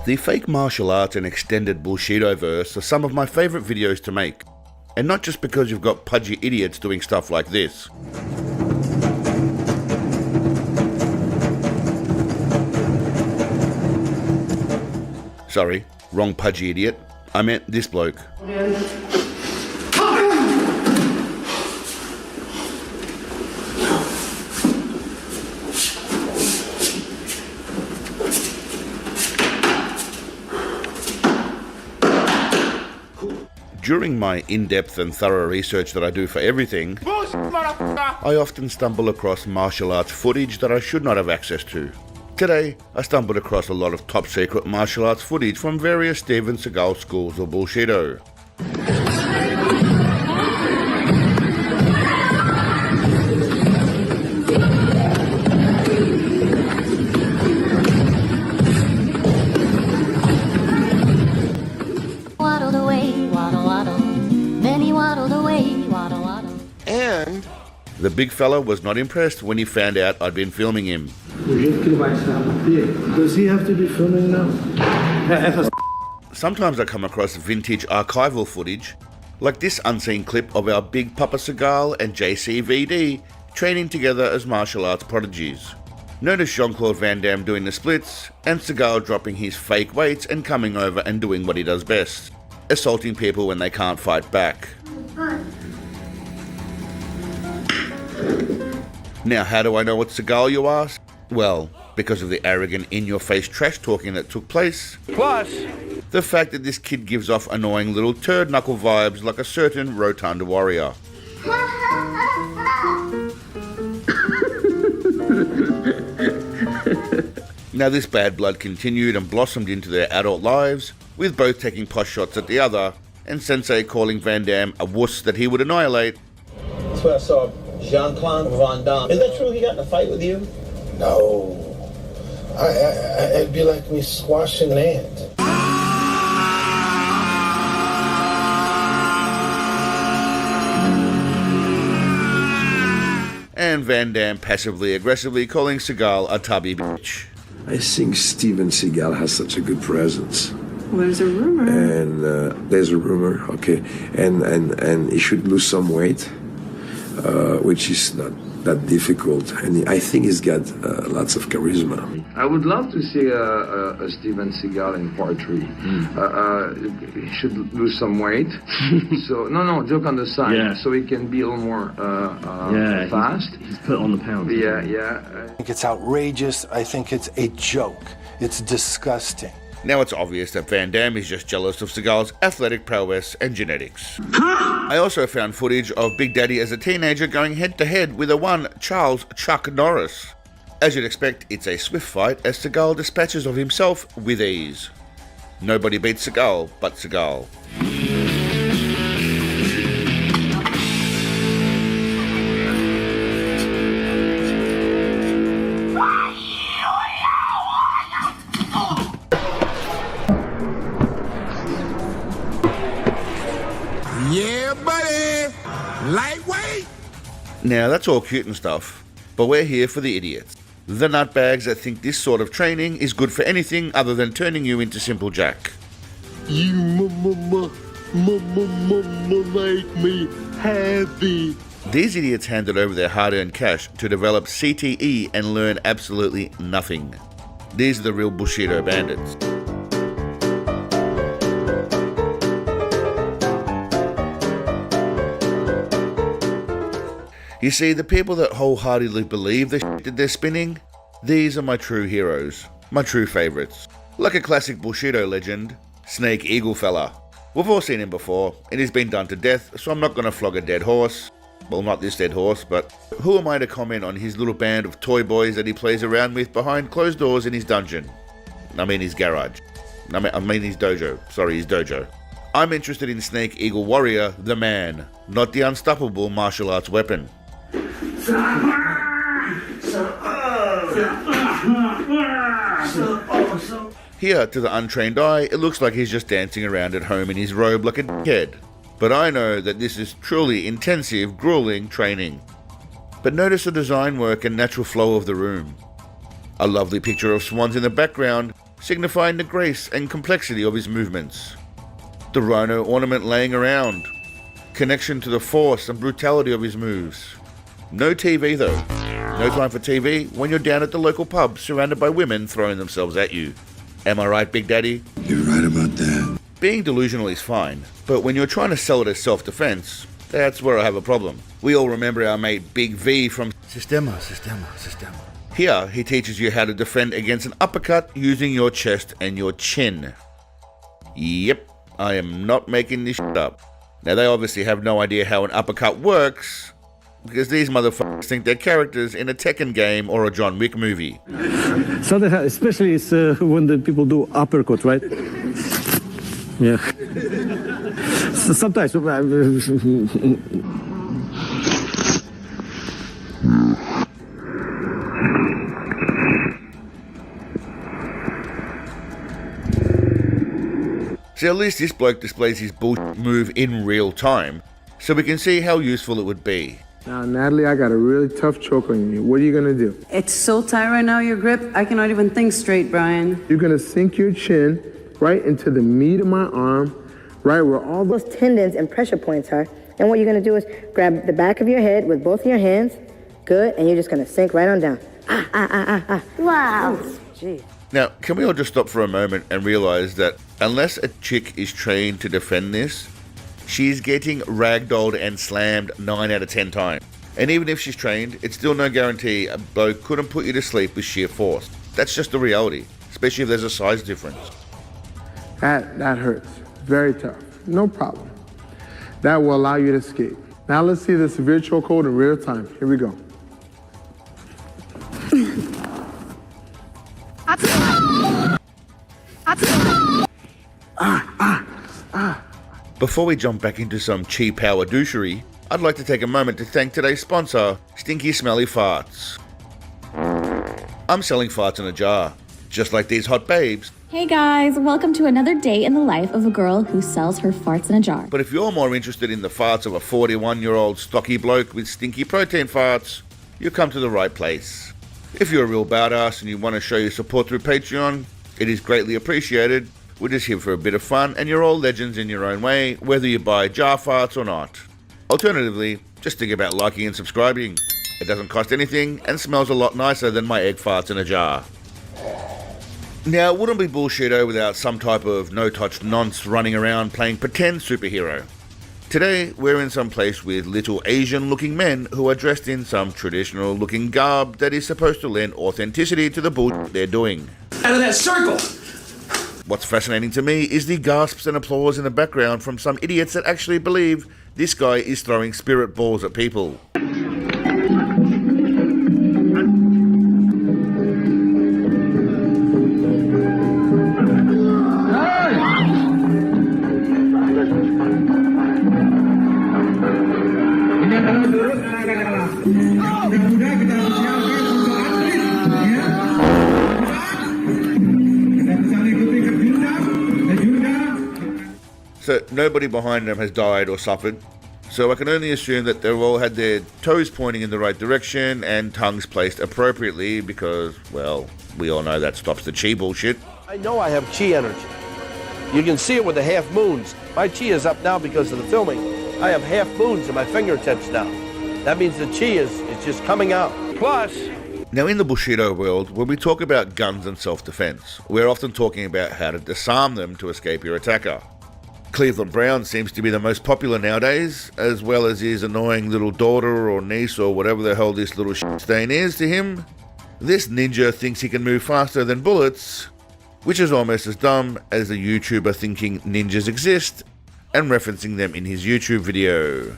The fake martial arts and extended Bushido-verse are some of my favourite videos to make. And not just because you've got pudgy idiots doing stuff like this. Sorry, wrong pudgy idiot. I meant this bloke. During my in-depth and thorough research that I do for everything, I often stumble across martial arts footage that I should not have access to. Today, I stumbled across a lot of top-secret martial arts footage from various Steven Seagal schools of Bushido. Waddled away, waddle, waddle. Many waddled away, waddle, waddle. And the big fella was not impressed when he found out I'd been filming him. Does he have to be filming now? Sometimes I come across vintage archival footage, like this unseen clip of our big Papa Seagal and JCVD training together as martial arts prodigies. Notice Jean-Claude Van Damme doing the splits, and Seagal dropping his fake weights and coming over and doing what he does best, assaulting people when they can't fight back. Now, how do I know it's Seagal, you ask? Well, because of the arrogant, in-your-face trash talking that took place. Plus, the fact that this kid gives off annoying little turd knuckle vibes like a certain rotund warrior. Now this bad blood continued and blossomed into their adult lives, with both taking posh shots at the other, and Sensei calling Van Damme a wuss that he would annihilate. That's where I saw Jean-Claude Van Damme. Is that true he got in a fight with you? No. It'd be like me squashing land. And Van Damme passively aggressively calling Seagal a tubby bitch. I think Steven Seagal has such a good presence. Well, there's a rumor. And there's a rumor, okay. And he should lose some weight, which is not that difficult. And I think he's got lots of charisma. I would love to see a Steven Seagal in part 3. He should lose some weight. So no, joke on the side. Yeah. So he can be a little more fast. He's put on the pound. Yeah. I think it's outrageous. I think it's a joke. It's disgusting. Now it's obvious that Van Damme is just jealous of Seagal's athletic prowess and genetics. I also found footage of Big Daddy as a teenager going head-to-head with a one Charles Chuck Norris. As you'd expect, it's a swift fight as Seagal dispatches of himself with ease. Nobody beats Seagal but Seagal. Yeah, buddy! Lightweight! Now that's all cute and stuff, but we're here for the idiots. The nutbags that think this sort of training is good for anything other than turning you into Simple Jack. You make me happy. These idiots handed over their hard-earned cash to develop CTE and learn absolutely nothing. These are the real Bushido bandits. You see, the people that wholeheartedly believe the shit that they're spinning, these are my true heroes, my true favourites. Like a classic Bushido legend, Snake Eagle Fella. We've all seen him before, and he's been done to death, so I'm not going to flog a dead horse. Well, not this dead horse, but who am I to comment on his little band of toy boys that he plays around with behind closed doors in his dungeon? I mean his garage. I mean his dojo. Sorry, his dojo. I'm interested in Snake Eagle Warrior, the man, not the unstoppable martial arts weapon. Here, to the untrained eye, it looks like he's just dancing around at home in his robe like a dickhead. But I know that this is truly intensive, grueling training. But notice the design work and natural flow of the room. A lovely picture of swans in the background, signifying the grace and complexity of his movements. The rhino ornament laying around, connection to the force and brutality of his moves. No TV though. No time for TV when you're down at the local pub surrounded by women throwing themselves at you. Am I right, Big Daddy? You're right about that. Being delusional is fine, but when you're trying to sell it as self-defense, that's where I have a problem. We all remember our mate Big V from Sistema. Here, he teaches you how to defend against an uppercut using your chest and your chin. Yep, I am not making this shit up. Now, they obviously have no idea how an uppercut works, because these motherfuckers think they're characters in a Tekken game or a John Wick movie. So that, especially it's, when the people do uppercut, right? Yeah. So sometimes. See, at least this bloke displays his bullshit move in real time, so we can see how useful it would be. Now, Natalie, I got a really tough choke on you. What are you gonna do? It's so tight right now, your grip, I cannot even think straight, Brian. You're gonna sink your chin right into the meat of my arm, right where all those tendons and pressure points are. And what you're gonna do is grab the back of your head with both of your hands. Good, and you're just gonna sink right on down. Wow. Gee. Now, can we all just stop for a moment and realize that unless a chick is trained to defend this, she's getting ragdolled and slammed 9 out of 10 times. And even if she's trained, it's still no guarantee a bloke couldn't put you to sleep with sheer force. That's just the reality, especially if there's a size difference. That hurts. Very tough. No problem. That will allow you to escape. Now let's see the severe chokehold in real time. Here we go. Before we jump back into some cheap power douchery, I'd like to take a moment to thank today's sponsor, Stinky Smelly Farts. I'm selling farts in a jar, just like these hot babes. Hey guys, welcome to another day in the life of a girl who sells her farts in a jar. But if you're more interested in the farts of a 41-year-old stocky bloke with stinky protein farts, you come to the right place. If you're a real badass and you want to show your support through Patreon, it is greatly appreciated. We're just here for a bit of fun, and you're all legends in your own way, whether you buy jar farts or not. Alternatively, just think about liking and subscribing. It doesn't cost anything and smells a lot nicer than my egg farts in a jar. Now, it wouldn't be bullshito without some type of no-touch nonce running around playing pretend superhero. Today, we're in some place with little Asian-looking men who are dressed in some traditional-looking garb that is supposed to lend authenticity to the bullshit they're doing. Out of that circle! What's fascinating to me is the gasps and applause in the background from some idiots that actually believe this guy is throwing spirit balls at people. So nobody behind them has died or suffered, so I can only assume that they've all had their toes pointing in the right direction and tongues placed appropriately because, well, we all know that stops the chi bullshit. I know I have chi energy. You can see it with the half moons. My chi is up now because of the filming. I have half moons in my fingertips now. That means the chi is just coming out. Plus... Now in the Bushido world, when we talk about guns and self-defense, we're often talking about how to disarm them to escape your attacker. Cleveland Brown seems to be the most popular nowadays, as well as his annoying little daughter or niece or whatever the hell this little shit stain is to him. This ninja thinks he can move faster than bullets, which is almost as dumb as the YouTuber thinking ninjas exist and referencing them in his YouTube video.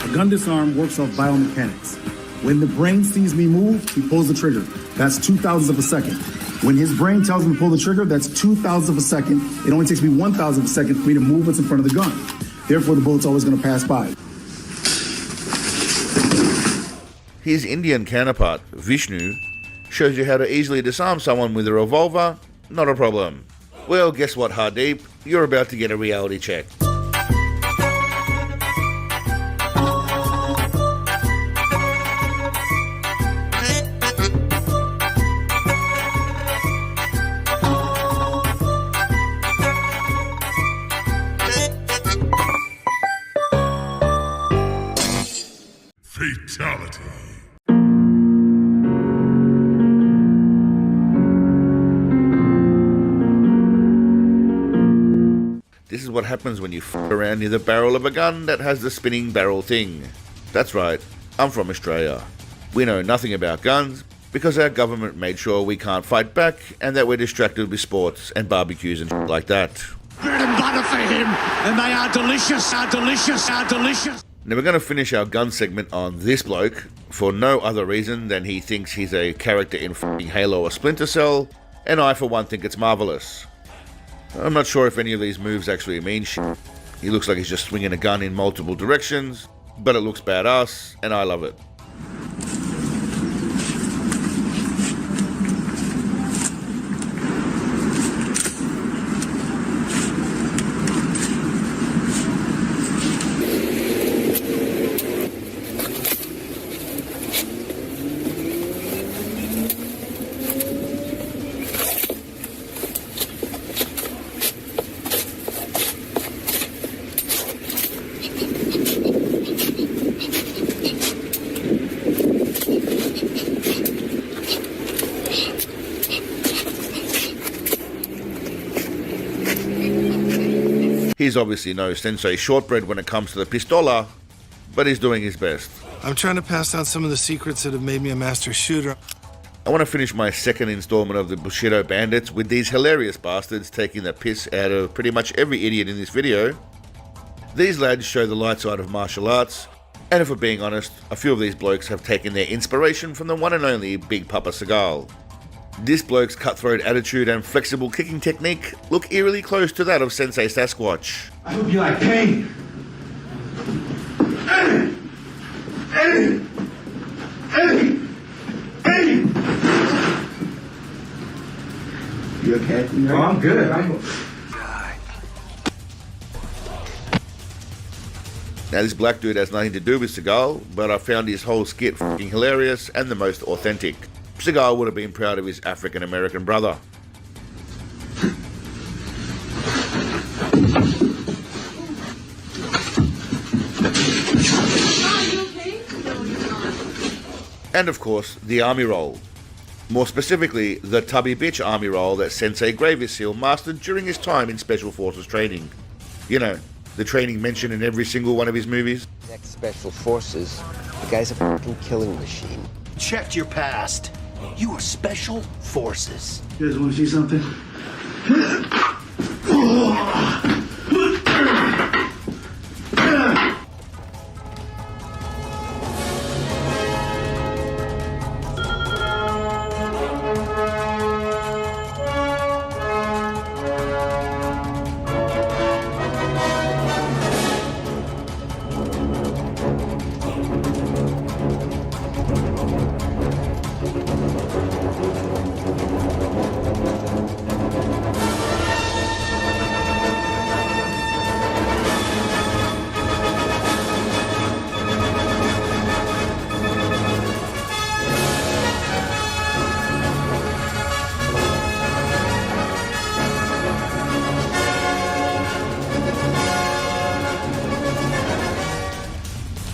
A gun disarm works off biomechanics. When the brain sees me move, he pulls the trigger. That's 2,000ths of a second. When his brain tells him to pull the trigger, that's 2,000ths of a second. It only takes me 1,000th of a second for me to move what's in front of the gun. Therefore, the bullet's always going to pass by. His Indian counterpart, Vishnu, shows you how to easily disarm someone with a revolver. Not a problem. Well, guess what, Hardeep? You're about to get a reality check. This is what happens when you f around near the barrel of a gun that has the spinning barrel thing. That's right, I'm from Australia. We know nothing about guns because our government made sure we can't fight back and that we're distracted with sports and barbecues and shit like that. Bread and butter for him, and they are delicious, are delicious, are delicious. Now we're going to finish our gun segment on this bloke for no other reason than he thinks he's a character in f***ing Halo or Splinter Cell, and I for one think it's marvellous. I'm not sure if any of these moves actually mean shit. He looks like he's just swinging a gun in multiple directions, but it looks badass, and I love it. He's obviously no Sensei Shortbread when it comes to the pistola, but he's doing his best. I'm trying to pass down some of the secrets that have made me a master shooter. I want to finish my second installment of the Bushido Bandits with these hilarious bastards taking the piss out of pretty much every idiot in this video. These lads show the light side of martial arts, and if we're being honest, a few of these blokes have taken their inspiration from the one and only Big Papa Seagal. This bloke's cutthroat attitude and flexible kicking technique look eerily close to that of Sensei Sasquatch. I hope you like pain. You okay? No, I'm good. Now this black dude has nothing to do with Seagal, but I found his whole skit fucking hilarious and the most authentic. Seagal would have been proud of his African American brother. And of course, the army roll. More specifically, the tubby bitch army roll that Sensei Gravy Seal mastered during his time in Special Forces training. You know, the training mentioned in every single one of his movies. Next Special Forces, the guy's a fucking killing machine. Checked your past. You are Special Forces. You guys want to see something?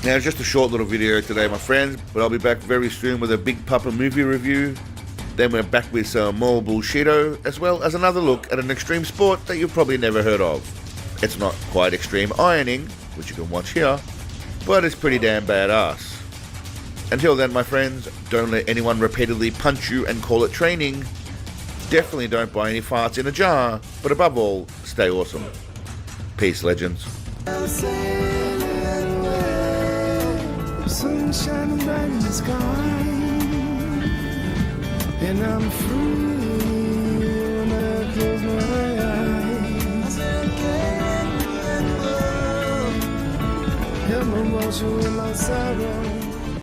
Now, just a short little video today, my friends, but I'll be back very soon with a Big Papa movie review. Then we're back with some more Bullshido, as well as another look at an extreme sport that you've probably never heard of. It's not quite extreme ironing, which you can watch here, but it's pretty damn badass. Until then, my friends, don't let anyone repeatedly punch you and call it training. Definitely don't buy any farts in a jar, but above all, stay awesome. Peace, legends. Sunshine bright in the sky, and I'm free when I close my eyes. Help me wash away my sorrow.